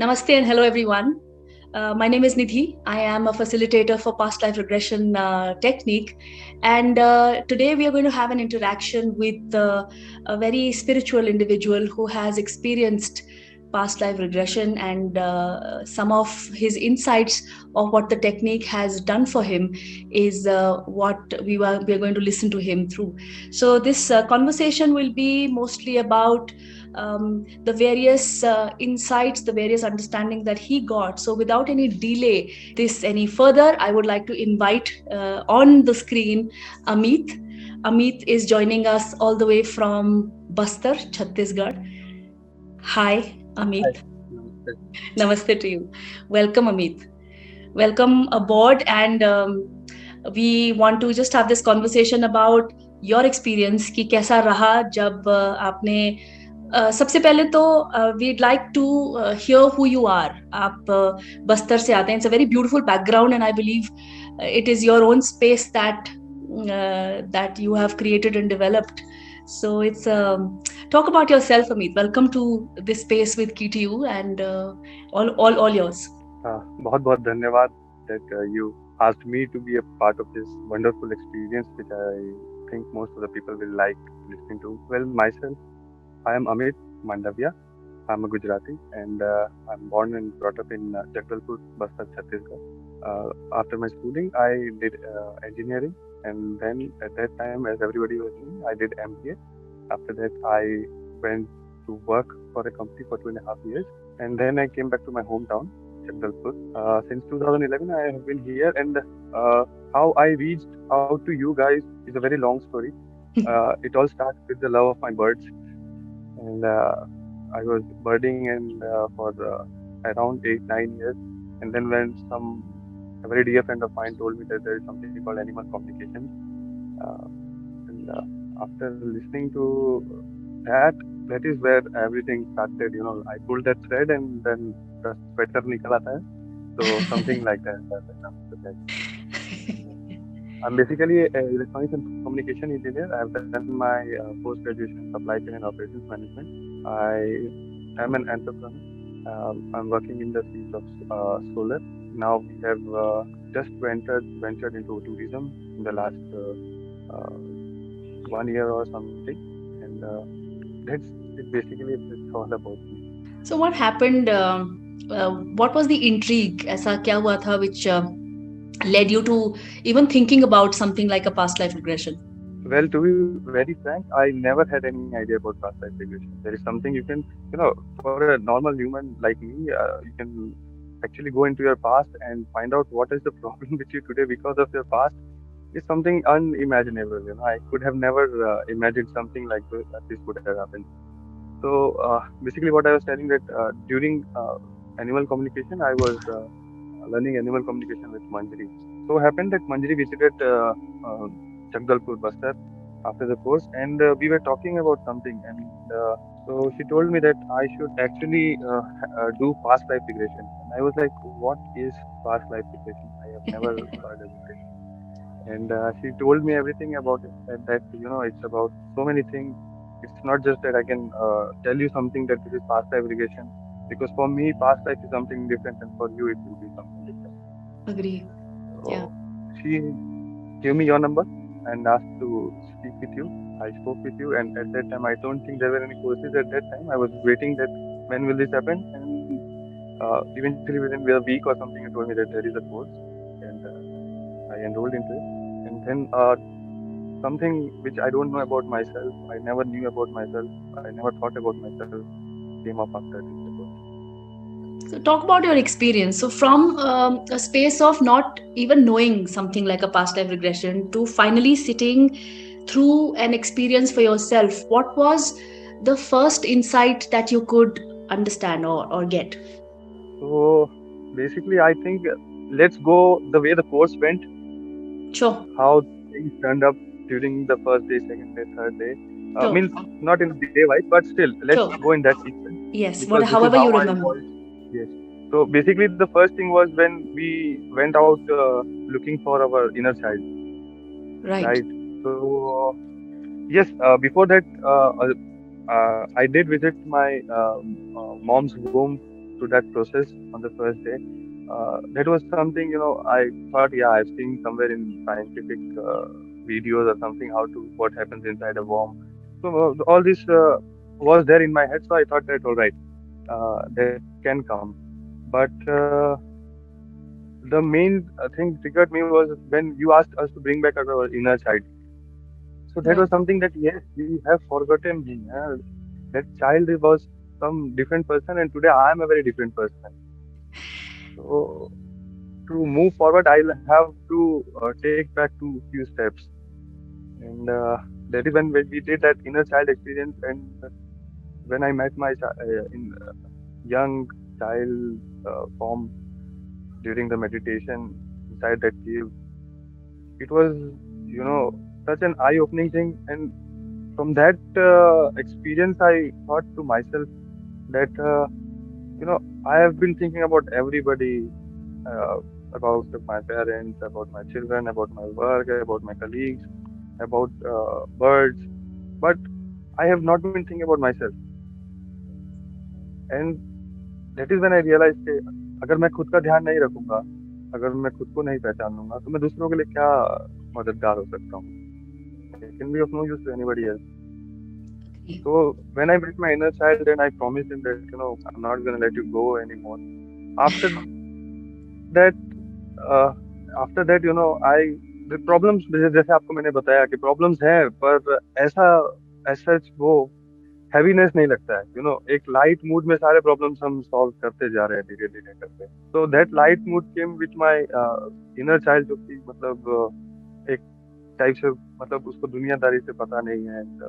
Namaste and hello everyone. My name is Nidhi. I am a facilitator for Past Life Regression technique, and today we are going to have an interaction with a very spiritual individual who has experienced past life regression, and some of his insights of what the technique has done for him is what we are going to listen to him through. So this conversation will be mostly about the various insights, the various understanding that he got. So without any delay this any further, I would like to invite on the screen Ameet. Ameet is joining us all the way from Bastar, Chhattisgarh. Hi, Hi. Ameet. Namaste. Namaste to you. Welcome, Ameet. Welcome aboard. And we want to just have this conversation about your experience कि कैसा रहा जब आपने सबसे पहले तो we'd like to hear who you are. आप बस्तर से आते हैं. It's a very beautiful background, and I believe it is your own space that you have created and developed. So it's talk about yourself, Amit. Welcome to this space with KTU, and all yours. बहुत बहुत धन्यवाद that you asked me to be a part of this wonderful experience, which I think most of the people will like listening to. Well, myself, I am Ameet Mandavia. I'm a Gujarati, and I'm born and brought up in Jagdalpur, Bastar, Chhattisgarh. After my schooling, I did engineering, and then at that time, as everybody was doing, I did MBA. After that, I went to work for a company for 2.5 years, and then I came back to my hometown, Jagdalpur. Since 2011, I have been here, and how I reached out to you guys is a very long story. It all starts with the love of my birds, and I was birding and for around 8 9 years, and then when a very dear friend of mine told me that there is something called animal communication, uh, and after listening to that, that is where everything started. I pulled that thread, and then the sweater nikal aata hai. So something like that. I'm basically an electronics and communication engineer. I've done my post-graduation in supply chain and operations management. I am an entrepreneur. I'm working in the field of solar. Now we have just ventured into tourism in the last 1 year or something, and that's it. Basically, it's all about me. So what happened? What was the intrigue? ऐसा क्या हुआ था which led you to even thinking about something like a past life regression? Well, to be very frank, I never had any idea about past life regression. There is something you can, for a normal human like me, you can actually go into your past and find out what is the problem with you today because of your past. Is something unimaginable. I could have never imagined something like this, that this would have happened. So basically, what I was telling that during animal communication, I was learning animal communication with Manjari. So happened that Manjari visited Jagdalpur, Bastar after the course, and we were talking about something, and so she told me that I should actually do past life regression, and I was like, "What is past life regression? I have never heard about it." And she told me everything about it. Said that it's about so many things. It's not just that I can tell you something that this is past life regression, because for me past life is something different, and for you it will be something different. Agree. Yeah. So she gave me your number and asked to speak with you. I spoke with you, and at that time I don't think there were any courses at that time. I was waiting that when will this happen, and eventually within a week or something, you told me that there is a course, and I enrolled into it. And then something which I don't know about myself, I never knew about myself, I never thought about myself, came up after this report. So talk about your experience. So from a space of not even knowing something like a past life regression to finally sitting through an experience for yourself, what was the first insight that you could understand or get? So basically, I think let's go the way the course went, Sure. how things turned up during the first day, second day, third day. Sure. Means not in day wise, but still, let's Sure. go in that sequence Yes. because this is However how you I remember. was. Yes. So basically, the first thing was when we went out looking for our inner child, Right. right? So yes, before that, I did visit my mom's womb to that process on the first day. That was something, I thought, yeah, I've seen somewhere in scientific videos or something how to what happens inside a worm. So all this was there in my head, so I thought that all right, that can come. But the main thing triggered me was when you asked us to bring back our inner child. So that Right. was something that yes, we have forgotten me. That child was some different person, and today I am a very different person. So to move forward, I'll have to take back to few steps, and that is when we did that inner child experience, and when I met my in young child form during the meditation inside that cave, it was such an eye-opening thing, and from that experience, I thought to myself that I have been thinking about everybody, uh, about my parents, about my children, about my work, about my colleagues, about birds, but I have not been thinking about myself. And that is when I realized कि अगर मैं खुद का ध्यान नहीं रखूंगा, अगर मैं खुद को नहीं पहचान लूंगा, तो मैं दूसरों के लिए क्या मददगार हो सकता हूँ? I can be of no use to anybody else. So when I met my inner child, then I promised him that I'm not gonna let you go anymore. After that, after that, I the problems जैसे आपको मैंने बताया कि problems हैं, पर ऐसा as such वो heaviness नहीं लगता है, एक लाइट मूड में सारे प्रॉब्लम्स हम सॉल्व करते जा रहे हैं धीरे धीरे करके. तो that light mood came with my inner child, जो कि मतलब एक टाइप से मतलब उसको दुनियादारी से पता नहीं है, and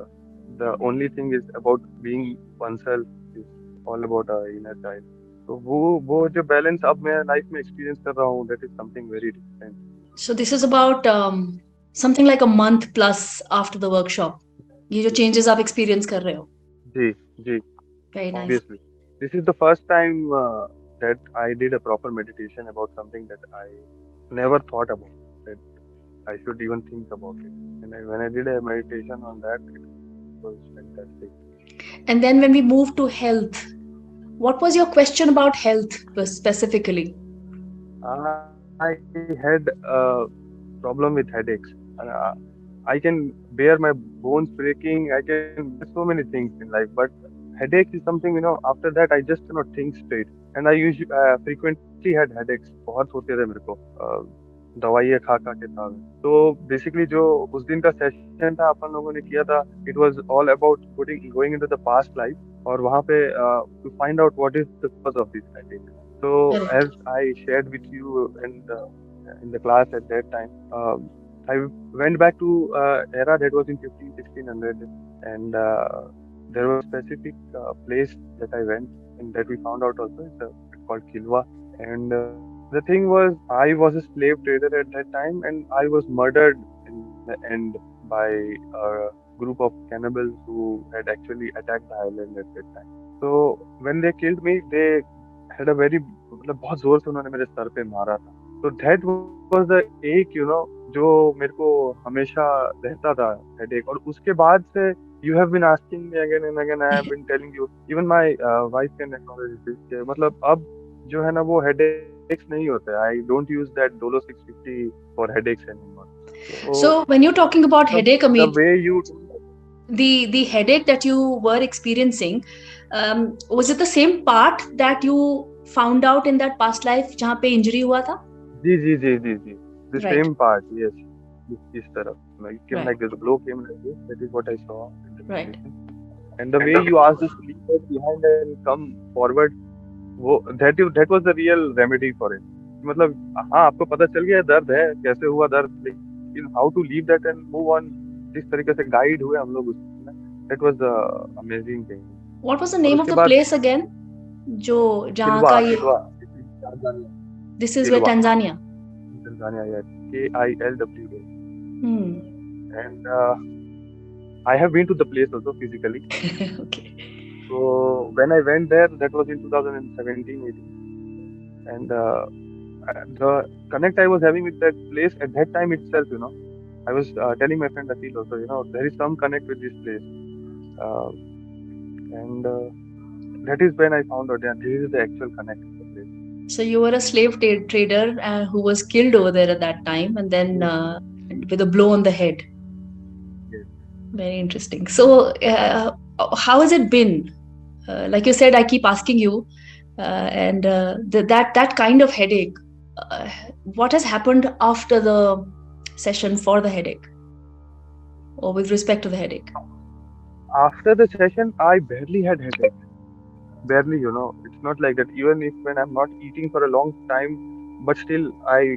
the only thing is about being oneself, is all about a inner child. तो वो जो बैलेंस अब मैं लाइफ में एक्सपीरियंस कर रहा हूँ, that is something very different. So this is about something like a month plus after the workshop. ये जो changes आप experience कर रहे हो. जी जी, Very nice. obviously. This is the first time that I did a proper meditation about something that I never thought about, that I should even think about it. And when I did a meditation on that, it was fantastic. And then when we move to health, what was your question about health specifically? I had a problem with headaches. I can bear my bones breaking. I can bear so many things in life, but headache is something, after that I just cannot think straight. And I usually frequently had headaches. बहुत होते रहे मेरे को. दवाइयाँ खा खा के था. तो बेसिकली जो उस दिन का सेशन था अपन लोगों ने किया था, it was all about going into the past life, और वहाँ पे to find out what is the cause of this headache. So as Correct. I shared with you in the class at that time, I went back to era that was in 1600, and there was a specific place that I went and that we found out also. It's called Kilwa, and the thing was I was a slave trader at that time, and I was murdered in the end by a group of cannibals who had actually attacked the island at that time. So when they killed me, they had a very मतलब बहुत जोर से उन्होंने मेरे sir पे मारा था. तो दैट वाज द एक जो मेरे को हमेशा रहता था हेडेक. और उसके बाद से you have been asking me again and again, I have been telling you, even my wife can acknowledge this, मतलब अब जो है ना वो हेडेक्स नहीं होते. I don't use that Dolo 650 for headaches anymore. तो So when you're talking about मतलब headache, the Amit, way you the headache that you were experiencing, was it the same part that you found out in that past life जहाँ पे injury हुआ था? जी जी जी जी जी, the Right. Same part, yes. इस तरफ like it came Right. like this, the blow came like this. That is what I saw in the Right. meditation. And the way you asked us to leave us behind and come forward, वो that was the real remedy for it. मतलब हाँ, आपको पता चल गया दर्द है, कैसे हुआ दर्द, लेकिन how to leave that and move on, जिस तरीके से गाइड हुए हम लोग उसमें, that was the amazing thing. What was the और name of उसके the बाद place again? जो जहाँ किलवा का ये Kilwa Tanzania, This is where Kilwa Tanzania. Tanzania, या KILWA. Hmm. And I have been to the place also physically. Okay. So when I went there, that was in 2017, 18, and the connect I was having with that place at that time itself, I was telling my friend Atil also, there is some connect with this place, and that is when I found out, yeah, this is the actual connect of the place. So you were a slave trader who was killed over there at that time, and then Yes, with a blow on the head. yes. Very interesting. So, how has it been? Like you said, I keep asking you, and that kind of headache. Uh, what has happened after the session for the headache, or with respect to the headache? After the session, I barely had headache. Barely, it's not like that. Even if when I'm not eating for a long time, but still I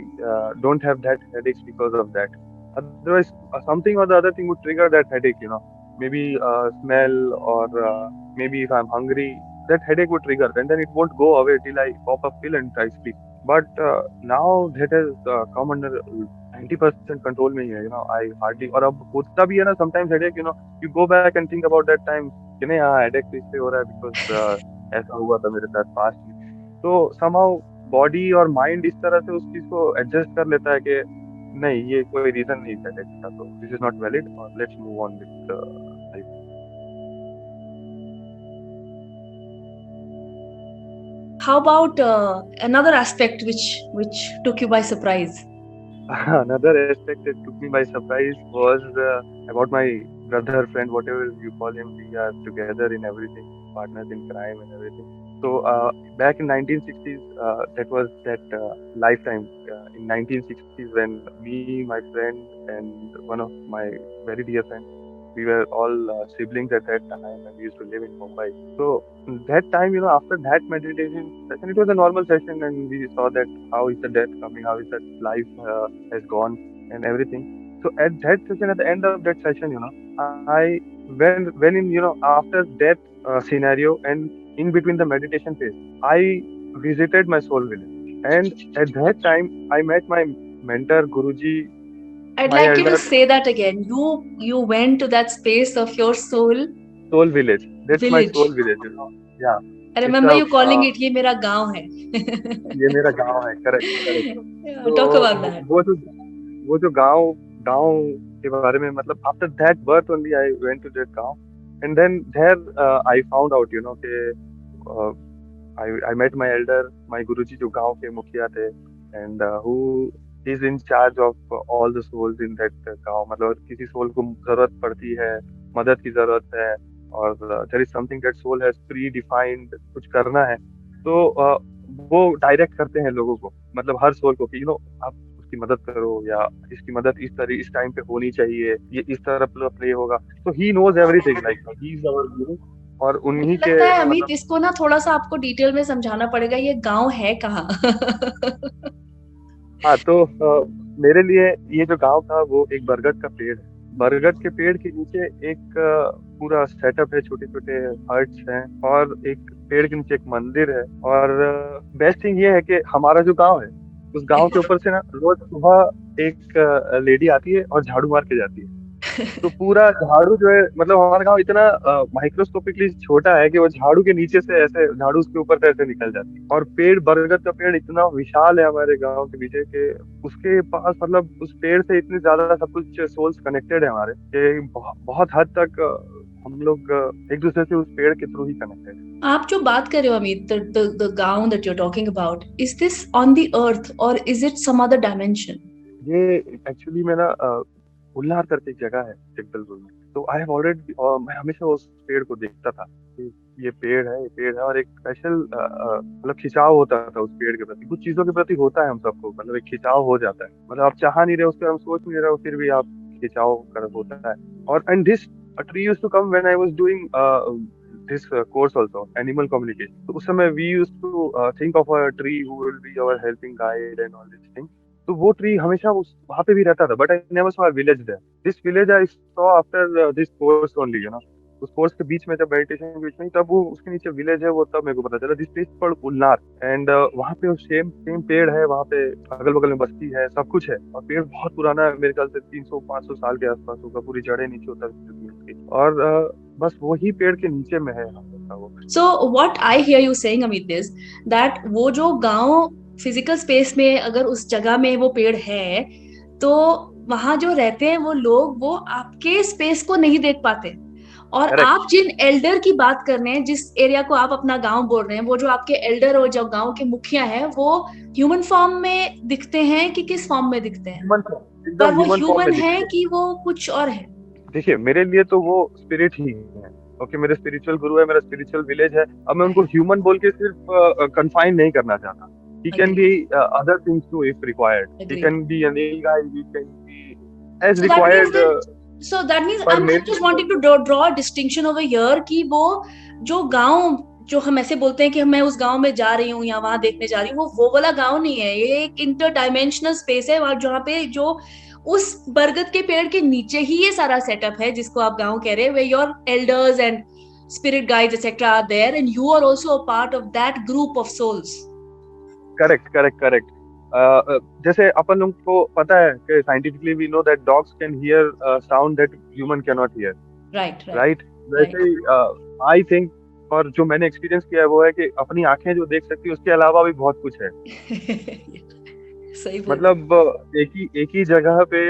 don't have that headaches because of that. Otherwise, something or the other thing would trigger that headache. Maybe smell, or maybe if I'm hungry, that headache would trigger, and then it won't go away till I pop a pill and I sleep. But now that has come under 90% control में ही है. I hardly, और अब होता भी है ना sometimes headache, you go back and think about that time कि नहीं, हाँ headache तो इसलिए हो रहा है because ऐसा हुआ था मेरे साथ पास्ट में. तो somehow बॉडी और माइंड इस तरह से उस चीज को एडजस्ट कर लेता है कि नहीं, ये कोई रीजन नहीं था headache का, तो दिस इज नॉट वैलिड और let's move on with life. How about another aspect which took you by surprise? Another aspect that took me by surprise was about my brother, friend, whatever you call him. We are together in everything, partners in crime and everything. So back in 1960s, that was that lifetime. In 1960s, when me, my friend, and one of my very dear friends, we were all siblings at that time, and we used to live in Mumbai. So that time, after that meditation session, it was a normal session, and we saw that how is the death coming, how is that life has gone, and everything. So at that session, at the end of that session, I when in after death scenario and in between the meditation phase, I visited my soul village, and at that time I met my mentor, Guruji, I'd my like you to elder. say that again. You went to that space of your soul Soul village. That's my village. soul village. Yeah, I it's remember a you calling it ये मेरा गांव है. ये मेरा गांव है. Correct, correct. Yeah, तो talk about that. वो जो गांव गांव के बारे में, मतलब after that birth only I went to that गांव, and then there I found out कि I met my elder, my Guruji, जो गांव के मुखिया थे, and who is in charge of all the souls in that गांव. मतलब किसी सोल को जरूरत पड़ती है, मदद की जरूरत है, और there is something that soul has predefined, कुछ करना है, तो वो डायरेक्ट करते हैं लोगों को, मतलब हर सोल को कि आप उसकी मदद करो, या इसकी मदद इस तरह इस टाइम पे होनी चाहिए, ये इस तरह प्ले होगा. तो he knows everything, like he is our guru. और उन्हीं मुझे के लगता है अमित, मतलब. इसको ना थोड़ा सा आपको डिटेल में समझाना पड़ेगा, ये गांव है कहाँ? हाँ, तो मेरे लिए ये जो गांव था वो एक बरगद का पेड़ है. बरगद के पेड़ के नीचे एक पूरा सेटअप है, छोटे छोटे हट्स हैं, और एक पेड़ के नीचे एक मंदिर है. और बेस्ट थिंग ये है कि हमारा जो गांव है, उस गांव के ऊपर से ना रोज सुबह एक लेडी आती है और झाड़ू मार के जाती है. तो पूरा झाड़ू जो है, मतलब हमारा गांव इतना माइक्रोस्कोपिकली छोटा है कि वो झाड़ू के नीचे से ऐसे, झाड़ू उसके ऊपर से ऐसे निकल जाती है. और पेड़, बरगद का पेड़ इतना विशाल है हमारे गांव के पीछे कि उसके पास, मतलब उस पेड़ से इतने ज्यादा सब कुछ सोल्स कनेक्टेड है हमारे, कि बहुत हद तक हम लोग एक दूसरे से उस पेड़ के थ्रू ही कनेक्टेड है. आप जो बात कर रहे हो अमित, the गांव that you're talking about, is this on the earth or is it some other dimension? ये एक्चुअली में ना उल्लार करके एक जगह है जगदलपुर में. तो आई हैव ऑलरेडी, मैं हमेशा उस पेड़ को देखता था कि ये पेड़ है, ये पेड़ है, और एक स्पेशल मतलब खिंचाव होता था उस पेड़ के प्रति. कुछ चीजों के प्रति होता है हम सबको, मतलब एक खिंचाव हो जाता है, मतलब आप चाह नहीं रहे, उस पर हम सोच नहीं रहे हो, फिर भी आप खिंचाव कर होता है. और and this tree used to come when I was doing this course also, animal communication. तो उस समय we used to think of a tree who will be our helping guide and all these things. तो वो tree हमेशा उस वहां पे भी रहता था, but I never saw a village there. This village I saw after this course only. उस कोर्स के बीच में, जब मेडिटेशन के बीच में, तब वो उसके नीचे विलेज है, वो तब मेरे को पता चला. This place called ulnar, and वहाँ पे वो सेम सेम पेड़ है, वहाँ पे अगल बगल में बस्ती है, सब कुछ है, और पेड़ बहुत पुराना है, मेरे ख्याल से 300-500 साल के आसपास होगा. पूरी जड़ें नीचे उतर चुकी हैं उसकी, और बस वही पेड़ के नीचे में है हम लोग का वो. So what I hear you saying Amit is that वो जो गांव फिजिकल स्पेस में, अगर उस जगह में वो पेड़ है, तो वहां जो रहते हैं वो लोग, वो आपके स्पेस को नहीं देख पाते, और करेक्ट। आप जिन एल्डर की बात कर रहे हैं, जिस एरिया को आप अपना गांव बोल रहे हैं, वो जो आपके एल्डर और जो गांव के मुखिया हैं, वो ह्यूमन फॉर्म में दिखते हैं कि किस फॉर्म में दिखते हैं? ह्यूमन फॉर्म, पर एकदम वो ह्यूमन फॉर्म ह्यूमन में है दिखते हैं। कि वो कुछ और है? देखिए मेरे लिए तो वो स्पिरिट ही है। ओके, मेरे स्पिरिचुअल गुरु है, मेरा स्पिरिचुअल विलेज है। अब मैं उनको राइट। ह्यूमन बोल के सिर्फ कंफाइन नहीं करना चाहता। He can agree. Be other things too if required. He agree. Can be a nilgai, he can be as So that means required. that, so that means पर I'm मेरे just लिए wanting to draw a distinction over here कि वो जो गांव, जो हम ऐसे बोलते हैं कि मैं उस गांव में जा रही हूँ या वहां देखने जा रही हूँ, वो वाला गांव नहीं है। ये एक इंटर डायमेंशनल स्पेस है, और जहाँ पे जो उस बरगद के पेड़ के नीचे ही ये सारा सेटअप है जिसको आप गांव कह रहे हैं, where your elders and spirit guides etc are there, and you are also a part of that group of souls. Correct correct correct. जैसे अपन लोग को पता है कि scientifically we know that dogs can hear sound that human can not hear, Right, right, right? right. वैसे ही I think, और जो मैंने एक्सपीरियंस किया है वो है कि अपनी आंखें जो देख सकती है उसके अलावा भी बहुत कुछ है। सही बोल रहे मतलब एक ही जगह पे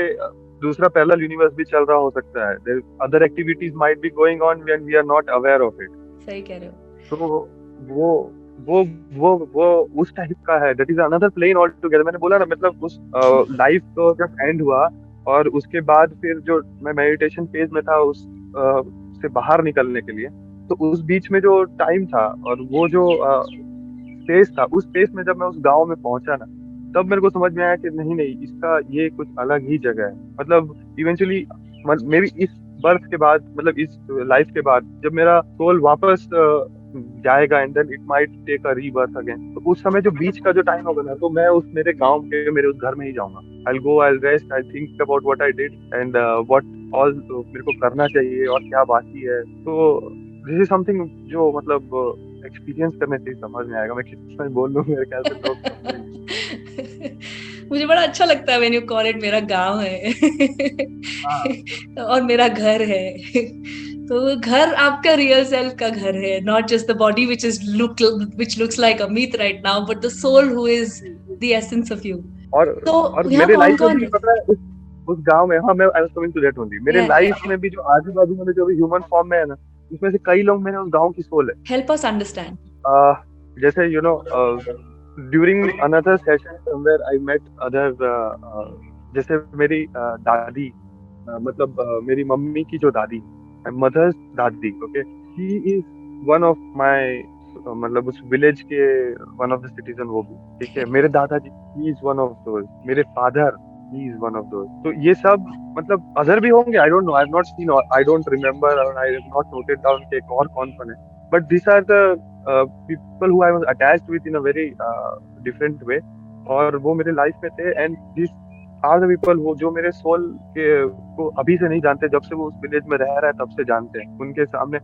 दूसरा पैरेलल यूनिवर्स भी चल रहा हो सकता है। There other activities might be going on when we are not aware of it. हो, सही कह रहे हो। तो वो वो वो उस टाइप का है, that is another plane all together. मैंने बोला ना, मतलब उस लाइफ को जब एंड हुआ और उसके बाद फिर जो मैं मेडिटेशन फेज में था उस से बाहर निकलने के लिए, तो उस बीच में जो टाइम था और वो जो स्पेस था, उस स्पेस में जब मैं उस गांव में पहुंचा ना, तब मेरे को समझ में आया कि नहीं नहीं, इसका ये कुछ अलग ही जगह है। मतलब इवेंचुअली मे बी इस बर्थ के बाद, मतलब इस लाइफ के बाद जब मेरा सोल वापस जाएगा and then it might take a rebirth again, तो उस समय जो बीच का जो टाइम होगा ना, तो मैं उस मेरे गांव के मेरे उस घर में ही जाऊंगा। I go, I rest, I think about what I did and what all मेरे को करना चाहिए और क्या बाकी है। तो दिस इज समथिंग जो मतलब एक्सपीरियंस करने से ही समझ में आएगा। मैं कितना बोल लूँ, मेरे ख्याल से लोग समझेंगे। मुझे बड़ा अच्छा लगता है व्हेन यू कॉल इट मेरा गांव है। हाँ और मेरा घर है। तो घर आपका रियल सेल्फ का घर है, not just the body which looks like Amit right now, but the soul who is the essence of you. और तो और यहाँ मेरे कौन लाइफ में कौन भी रहता पता है उस गांव में, हाँ मैं I was coming to that only, मेरे है? लाइफ में भी जो आजू बाजू में जो भी ह्यूमन फॉर्म में है ना, उसमें से कई लोग मेरे उस गांव की सोल है। Help us understand. uh, जैसे you know during another session somewhere I met other, जैसे मेरी दादी, मतलब मेरी मम्मी की जो दादी, मदर्स दादी, okay, she is one of my, मतलब उस विलेज के वन ऑफ द सिटीजन वो भी, ठीक है। मेरे दादाजी, he is one of those. मेरे father, he is one of those. तो ये सब मतलब अदर भी होंगे, I don't know, I have not seen, I don't remember, और I have not noted down के और कौन कौन है। But this are the people who I was attached with in a very different way, और वो मेरे लाइफ में थे। And this are the people वो जो मेरे सोल के को अभी से नहीं जानते, जब से वो उस विलेज में रह रहा है तब से जानते हैं। उनके सामने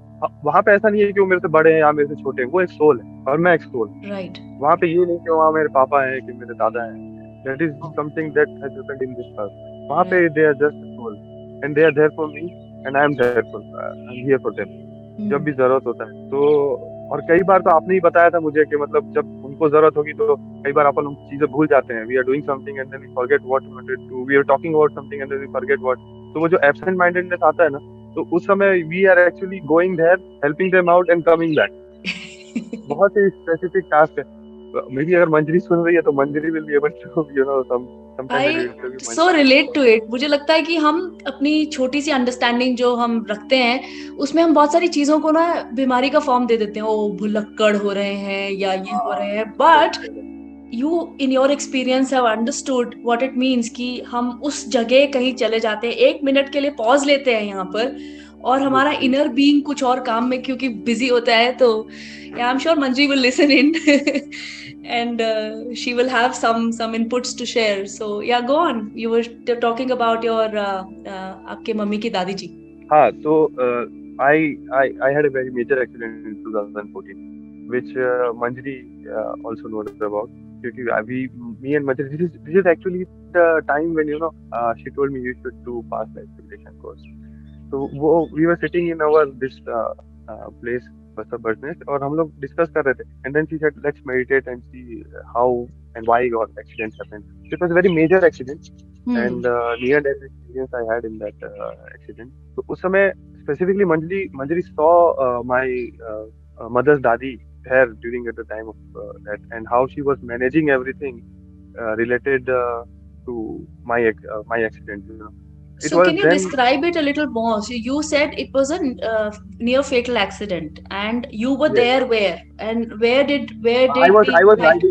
वहां पे ऐसा नहीं है कि वो मेरे से बड़े हैं या मेरे से छोटे हैं, वो एक सोल है और मैं एक सोल। राइट। वहां पे ये नहीं कि वहाँ मेरे पापा हैं कि मेरे दादा हैं। That is something that has happened in this earth. वहां पे they are just soul and they are there for me and I am there for, I am here for them जब भी जरूरत होता है। तो और कई बार तो आपने ही बताया था मुझे कि मतलब जब उनको जरूरत होगी तो कई बार अपन चीजें भूल जाते हैं। We are doing something and then we forget what we wanted to, we are talking about something and then we forget what. तो वो जो एब्सेंट माइंडेडनेस आता है ना, तो उस समय we are actually going there, helping them out and coming back. बहुत ही स्पेसिफिक टास्क है। मे बी अगर मंजरी सुन रही है तो Manjari will be able to you know sometime I when we interview so Manjari. Relate to it. मुझे लगता है कि हम अपनी छोटी सी अंडरस्टैंडिंग जो हम रखते हैं, उसमें हम बहुत सारी चीजों को ना बीमारी का फॉर्म दे देते हैं। ओ भुलक्कड़ हो रहे हैं या ये हो रहे हैं, but you in your experience have understood what it means कि हम उस जगह कहीं चले जाते हैं, 1 मिनट के लिए पॉज लेते हैं यहाँ पर, और हमारा इनर बीइंग कुछ और काम में क्योंकि बिजी होता है। तो I am sure Manji will listen in and she will have some inputs to share. So yeah, go on. You were talking about your आपके मम्मी की दादी जी। हाँ तो I had a very major accident in 2014, which Manjri also knows about. क्योंकि अभी me and Manjri, this is actually the time when she told me you should do past life regression course. तो वो we were sitting in our this place Bastar business, और हम लोग discuss कर रहे थे and then she said let's meditate and see how and why your accident happened. It was a very major accident and near death experience I had in that accident. तो उस समय specifically Manjari saw my mother's dadi there during at the time of that, and how she was managing everything related to my accident. It So was can you then describe it a little more? So you said it was a near fatal accident, and you were yes, there where? And where I did was the I was bike?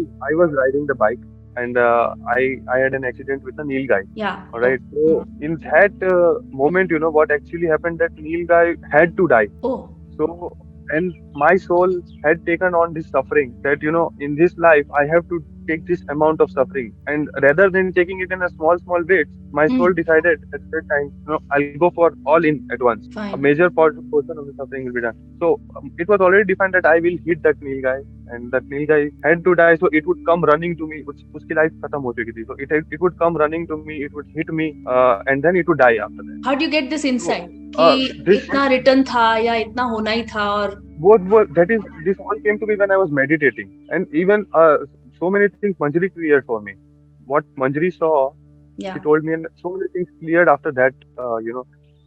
riding the bike, and I had an accident with a Neil guy. Yeah. All Oh. right. So in that moment, what actually happened, that Neil guy had to die. Oh. So, and my soul had taken on this suffering, that, in this life, I have to take this amount of suffering. And rather than taking it in a small bits, my soul Hmm. decided at that time, I'll go for all in at once. A Fine. major portion of the suffering will be done. So, it was already defined that I will hit that Neil guy, and that Neil guy had to die. So it would come running to me. उसकी life खत्म हो चुकी थी. So it would come running to me. It would hit me, and then it would die after that. How do you get this So, insight कि this इतना return था या इतना होना ही था? और what that is this all came to me when I was meditating, and even so many things Manjari cleared for me. What Manjari saw, she yeah. told me, and so many things cleared after that.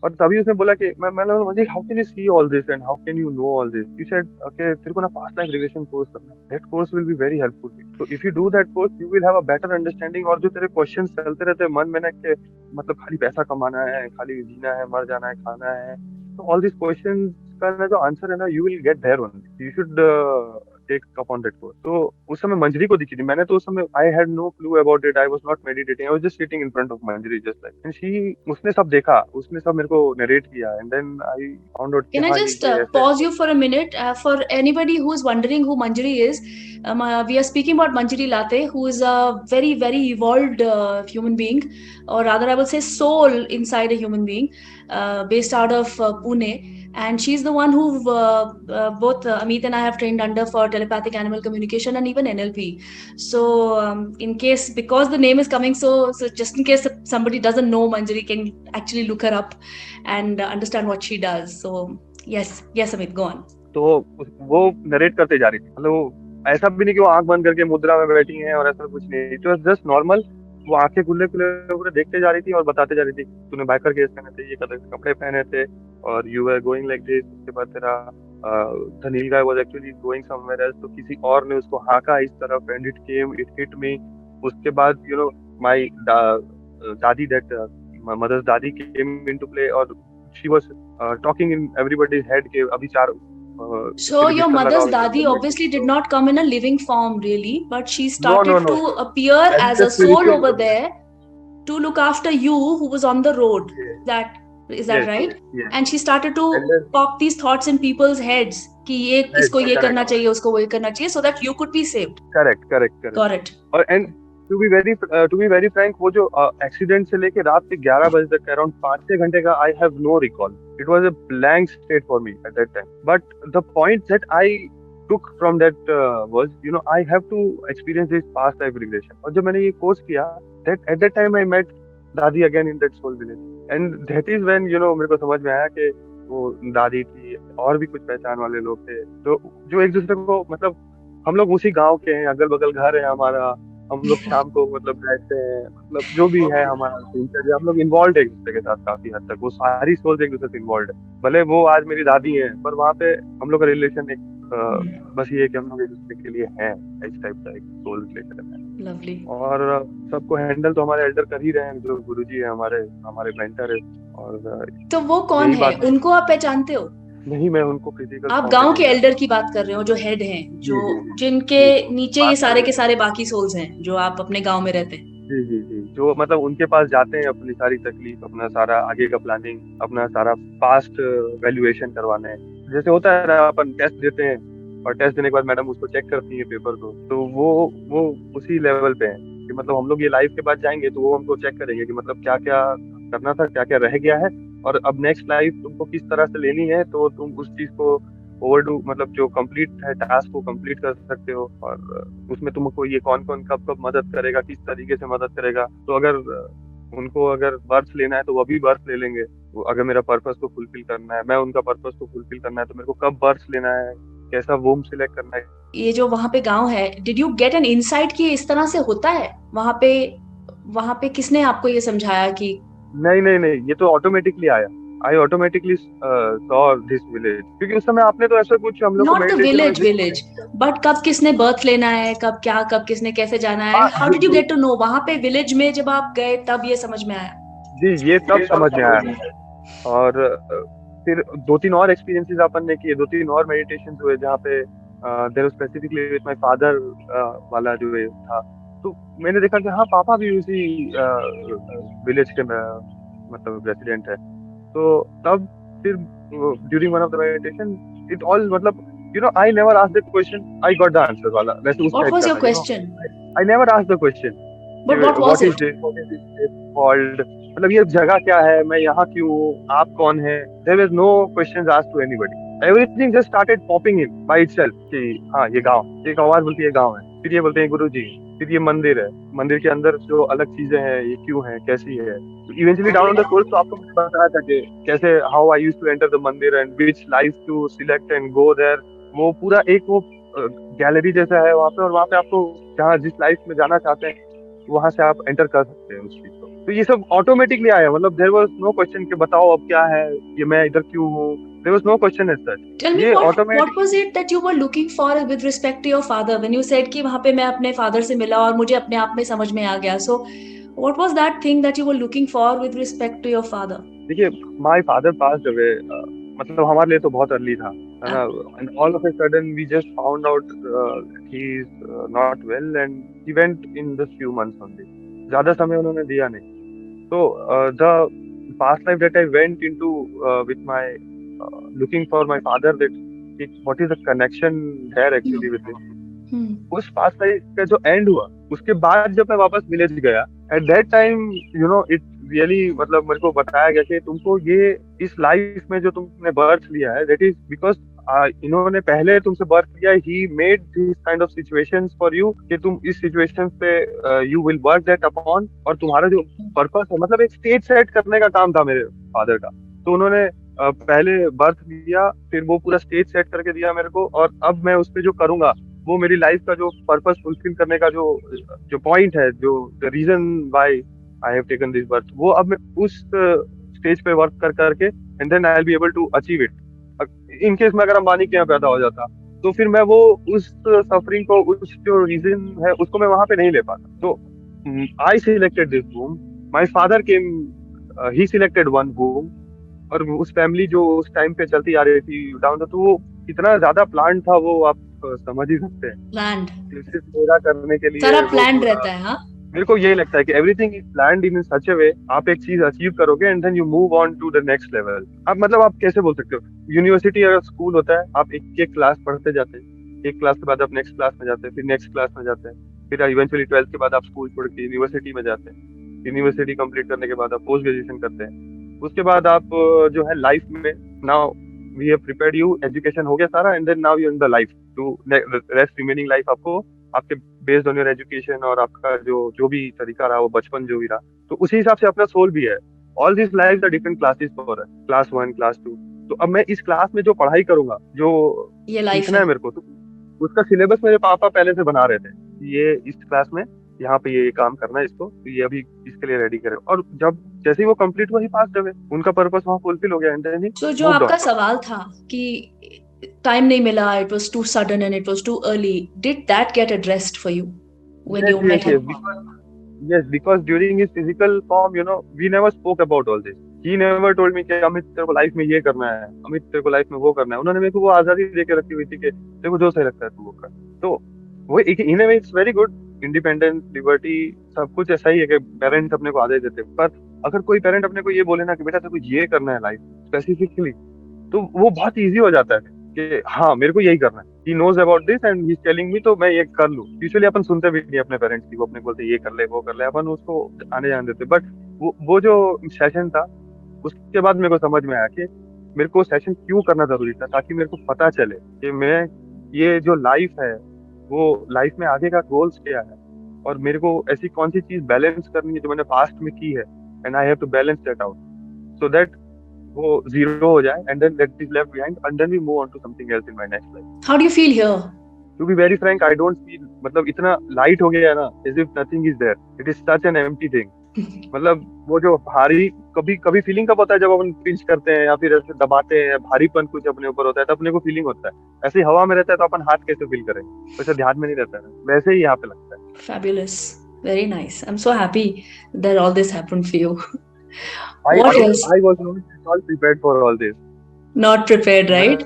और तभी उसने बोला कि मैंने बोला, मंजरी, how can you see all this and how can you know all this? You said, okay, तेरे को ना past life regression course करना है. That course will be very helpful. So if you do that course, you will have a better understanding. और जो तेरे questions चलते रहते हैं मन में ना, कि मतलब खाली पैसा कमाना है, खाली जीना है, मर जाना है, खाना है, so all these questions का ना जो आंसर है ना, you will get there only. You should take up on that course. तो उस समय मंजरी को दिखी थी. मैंने तो उस समय I had no clue about it. I was not meditating. I was just sitting in front of Manjari just like. And उसने सब देखा, उसने सब मेरे को narrate किया. And then I found out कि Can I हाँ just ये ऐसे. pause you for a minute? For anybody who is wondering who Manjari is, we are speaking about Manjari Late, who is a very, very evolved human being, or rather, I would say, soul inside a human being, based out of Pune. And she's the one who both Ameet and I have trained under for telepathic animal communication and even NLP. So, in case, because the name is coming, so just in case somebody doesn't know Manjari, can actually look her up and understand what she does. So, yes, Amit, go on. तो वो narrate करते जा रही थी. मतलब वो ऐसा भी नहीं कि वो आंख बंद करके मुद्रा में बैठी हैं और ऐसा कुछ नहीं. It was just normal. वो आंखें खुले खुले पूरे देखते जा रही थी और बताते जा रही थी, तूने बाइकर केस पहने थे, ये कलर के कपड़े पहने थे, और you are going like this. उसके बाद तेरा the nilgai was actually going somewhere else. तो किसी और ने उसको हाका इस तरफ, and it came, it hit me. उसके बाद my dadi, that mother's dadi came into play, और she was talking in everybody's head के अभी चार. So your mother's dadi obviously did not come in a living form really, but she started to appear as a soul over there to look after you who was on the road. That is that right? Yes. And she started to pop these thoughts in people's heads कि ये इसको ये करना चाहिए, उसको वो ये करना चाहिए, so that you could be saved. Correct. Got it. And to be very frank, वो जो एक्सीडेंट से लेके रात के 11 बजे तक अराउंड 5-6 घंटे का, I have no recall. It was a blank state for me at that time. But the point that I took from that was, I have to experience this past life regression. और जब मैंने ये course किया, that at that time I met दादी again in that soul village. And that is when, मेरे को समझ में आया कि वो दादी थी, और भी कुछ पहचान वाले लोग थे, जो एक दूसरे को, मतलब हम लोग उसी गांव के हैं, अगल बगल घर है हमारा, हम लोग शाम को मतलब बैठते हैं, मतलब जो भी है हमारा दिनचर्या, हम लोग इन्वॉल्व एक दूसरे के साथ काफी हद तक. वो सारी सोल्स एक दूसरे से इन्वॉल्व है. भले वो आज मेरी दादी है, पर वहाँ पे हम लोग का रिलेशन एक बस ये है कि हम लोग एक दूसरे के लिए हैं, इस टाइप का एक सोल रिलेशन है. Lovely. और सबको हैंडल तो हमारे एल्डर कर ही रहे हैं, जो गुरुजी है हमारे मेंटर है. और तो वो कौन है, उनको आप पहचानते हो? नहीं, मैं उनको फिजिकल. आप गांव के एल्डर की बात कर रहे हो, जो हेड हैं, जो जिनके नीचे ये सारे के सारे बाकी सोल्स हैं, जो आप अपने गांव में रहते हैं. जी, जो मतलब उनके पास जाते हैं अपनी सारी तकलीफ, अपना सारा आगे का प्लानिंग, अपना सारा पास्ट वैल्यूएशन करवाने. जैसे होता है ना, अपन टेस्ट देते हैं और टेस्ट देने के बाद मैडम उसको चेक करती है पेपर को, तो वो उसी लेवल पे है कि मतलब हम लोग ये लाइफ के बाद जाएंगे तो वो हमको चेक करेंगे कि मतलब क्या क्या करना था, क्या क्या रह गया है, और अब नेक्स्ट लाइफ तुमको किस तरह से लेनी है, तो तुम उस चीज को ओवरडू, मतलब जो कंप्लीट है टास्क को कंप्लीट कर सकते हो. और उसमें तुमको ये कौन कब मदद करेगा, किस तरीके से मदद करेगा. तो अगर बर्थ लेना है तो वो भी बर्थ ले लेंगे. अगर मेरा पर्पस को फुलफिल करना है, मैं उनका पर्पस को फुलफिल करना है, तो मेरे को कब बर्थ लेना है, कैसा वोम सिलेक्ट करना है. ये जो वहां पे गांव है, did you get an insight कि इस तरह से होता है वहां पे? किसने आपको ये समझाया कि? नहीं, ये तो ऑटोमेटिकली आया. आई ऑटोमेटिकली सॉ दिस विलेज, क्योंकि उस समय आपने तो ऐसा कुछ हम लोग को नॉट द मेडिटेशन में विलेज विलेज, बट कब किसने बर्थ लेना है, कब क्या, कब किसने कैसे जाना है, हाँ how did you get to know? वहां पे विलेज में जब आप गए तब ये समझ में आया? जी ये तब समझ में आया। और फिर दो तीन और एक्सपीरियंसेस अपन ने किए, दो तीन और मेडिटेशन हुए जहाँ पे देर स्पेसिफिकली विद माय फादर वाला जो ये था। तो मैंने देखा कि हाँ पापा भी उसी विलेज के मतलब रेसिडेंट है। तो तब फिर during one of the meditation it all मतलब I never asked the question, I got the answer वाला, वैसे उस व्हाट टाइप वाज का योर था question? I never asked the question but what was what is it? This, what is this called, मतलब ये जगह क्या है, मैं यहाँ क्यों हूँ, आप कौन है। There is no questions asked to anybody, everything just started popping in by itself कि हाँ ये गांव, एक आवाज बोलती है गांव है, फिर ये बोलते हैं गुरु जी, फिर ये मंदिर है, मंदिर के अंदर जो अलग चीजें हैं ये क्यों है, कैसी है। इवेंचुअली डाउन द कोर्स तो आपको मैंने बताया था कि कैसे how I used to enter the मंदिर and which life to select and go there. वो पूरा एक वो गैलरी जैसा है वहाँ पे, और वहाँ पे आपको जहाँ जिस लाइफ में जाना चाहते हैं वहां से आप एंटर कर सकते हैं उस चीज को। तो ये सब ऑटोमेटिकली आया, मतलब देयर वाज नो क्वेश्चन कि बताओ अब क्या है, ये मैं इधर क्यों हूँ, there was no question as such. Tell me ये what automatic was it that you were looking for with respect to your father when you said कि वहां पे मैं अपने फादर से मिला और मुझे अपने आप में समझ में आ गया? So what was that thing that you were looking for with respect to your father? देखिए, माय फादर पास्ड अवे, मतलब हमारे लिए तो बहुत अर्ली था, है ना। And all of a sudden we just found out he is not well and he went in just few months only, ज्यादा समय उन्होंने दिया नहीं। So the past life that I went into with my looking for my father, that what is the connection there actually with him, Hmm. उस past life का जो and हुआ उसके बाद जब मैं वापस विलेज गया, at that time it really मतलब मेरे को बताया गया कि तुमको ये इस लाइफ में जो तुमने बर्थ लिया है दैट इज बिकॉज इन्होंने पहले तुमसे बर्थ लिया, he made this kind of situations for you कि तुम इस सिचुएशंस पे you will work that upon, और तुम्हारा जो पर्पस है मतलब एक स्टेज सेट करने का काम था मेरे फादर का। तो उन्होंने पहले बर्थ लिया, फिर वो पूरा स्टेज सेट करके दिया मेरे को, और अब मैं उस पे जो करूंगा वो मेरी लाइफ का जो पर्पस फुलफिल करने का जो जो पॉइंट है, जो reason why I have taken this birth, वो अब मैं उस स्टेज पे वर्क कर करके and then I will be able to achieve it. In case में अगर अंबानी के यहाँ पैदा हो जाता तो फिर मैं वो उस सफरिंग को, उस जो रीजन है उसको मैं वहां पे नहीं ले पाता। तो I selected this womb, my father came, he selected one womb, और उस फैमिली जो उस टाइम पे चलती आ रही थी डाउन, तो वो कितना ज्यादा प्लान था वो आप समझ ही सकते हैं। प्लान्ड, सिर्फ मेरा करने के लिए सारा वो प्लान्ड पूरा, रहता है, हाँ। मेरे को यही लगता है कि everything is planned in such a way, आप एक चीज अचीव करोगे and then you move on to the next level. आप मतलब आप कैसे बोल सकते हो, यूनिवर्सिटी अगर स्कूल होता है, आप एक एक क्लास पढ़ते जाते हैं, एक क्लास के बाद आप नेक्स्ट क्लास में जाते हैं, फिर नेक्स्ट क्लास में जाते हैं, फिर इवेंचुअली ट्वेल्थ के बाद आप स्कूल छोड़ के यूनिवर्सिटी में जाते हैं, यूनिवर्सिटी कंप्लीट करने के बाद आप पोस्ट ग्रेजुएशन करते हैं, उसके बाद आप जो है लाइफ में, now we have prepared you, education हो गया सारा, and then now you in the life to rest remaining life आपको आपके बेस्ड ऑन योर एजुकेशन और आपका जो जो भी तरीका रहा, वो बचपन जो भी रहा, तो उसी हिसाब से अपना सोल भी है। All this life are different classes for, class one class two. तो अब मैं इस क्लास में जो पढ़ाई करूंगा, जो ये लाइफ सीखना है। है मेरे को, तो उसका सिलेबस मेरे पापा पहले से बना रहे थे कि ये इस क्लास में यहाँ पे ये काम करना है, इसको तो ये अभी इसके लिए रेडी करें, और जब जैसे ही वो कंप्लीट हुआ ही पास जब उनका पर्पस वहाँ फुलफिल हो गया एंड देन ही तो जो मूव्ड आपका ऑन। सवाल था कि टाइम नहीं मिला, it was too sudden and it was too early, did that get addressed for you when Yes, you yes, met yes. Him? Yes, because during his physical form, we never spoke about all this. He never told me कि अमित तेरे को life में ये करना है, अमित तेरे को life में वो करना है। उन्होंने मेरे को वो आजादी दे के रखी हुई थी कि तेरे को जो सही लगता है तू वो कर। तो वो एक in a way it's very good, independence, liberty, सब कुछ ऐसा ही है कि पेरेंट्स अपने को आजादी देते हैं। पर अगर कोई पेरेंट अपने को ये बोले ना कि बेटा तेरे को ये करना है लाइफ स्पेसिफिकली, तो वो बहुत ईजी हो जाता है कि हाँ मेरे को यही करना है, he knows about this and he is telling me, तो मैं ये कर लूँ। यूजुअली अपन सुनते भी नहीं अपने पेरेंट्स की, वो अपने को बोलते ये कर ले वो कर ले, अपन उसको आने जाने देते। बट वो जो सेशन था उसके बाद मेरे को समझ में आया कि मेरे को सेशन क्यों करना जरूरी था, ताकि मेरे को पता चले कि मैं ये जो लाइफ है वो लाइफ में आगे का गोल्स क्या है, और मेरे को ऐसी कौन सी चीज बैलेंस करनी है जो मैंने पास्ट में की है, and I have to balance that out so that वो जीरो हो जाए and then that is left behind and then we move on to something else in my next life. How do you feel here? To be very frank, I don't feel, मतलब इतना light हो गया है ना, as if nothing is there, it is such an empty thing. मतलब वो जो भारी, कभी कभी फीलिंग कब होता है जब अपन पिंच करते हैं या फिर ऐसे दबाते हैं, भारीपन कुछ अपने ऊपर होता है तब अपने को फीलिंग होता है। ऐसे ही हवा में रहता है तो अपन हाथ कैसे फील करेंगे, वैसे ध्यान में नहीं रहता है, वैसे ही यहाँ पे लगता है। Fabulous. Very nice. I'm so happy that all this happened for you. I What I else? I was not at all prepared for all this. Not prepared, मैं right?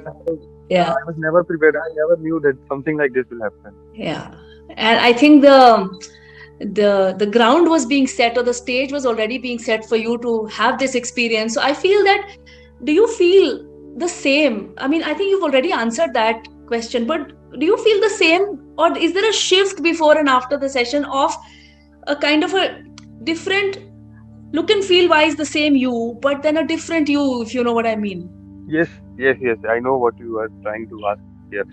Yeah. I was never prepared. I never knew that something like this will happen. Yeah. And I think the ground was being set, or the stage was already being set for you to have this experience. So I feel that, do you feel the same? I mean, I think you've already answered that question, but do you feel the same, or is there a shift before and after the session of a kind of a different look and feel wise, the same you, but then a different you, if you know what I mean? Yes, yes, yes. I know what you are trying to ask here.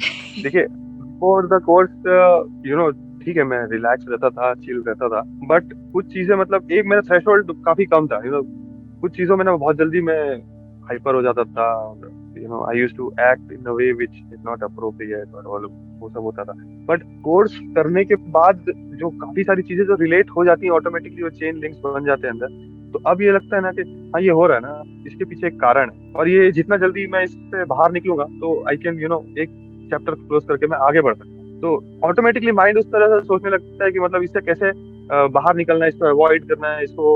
देखिए, before the course, you know, ठीक है, मैं relax रहता था, chill रहता था, but कुछ चीजें मतलब एक मेरा थ्रेशोल्ड काफी कम था, कुछ चीजों में ना बहुत जल्दी मैं हाइपर हो जाता था। I use to act in a way which is not appropriate और all वो सब होता था। बट कोर्स करने के बाद जो काफी सारी चीजें जो रिलेट हो जाती हैं ऑटोमेटिकली, वो चेन लिंक्स बन जाते हैं अंदर। तो अब ये लगता है ना कि हाँ, ये हो रहा है ना, इसके पीछे एक कारण है, और ये जितना जल्दी मैं इससे बाहर निकलूंगा तो आई कैन एक चैप्टर क्लोज करके मैं आगे बढ़ सकता हूँ। तो ऑटोमेटिकली माइंड उस तरह से सोचने लगता है कि मतलब इससे कैसे बाहर निकलना है, इसको अवॉइड करना है, इसको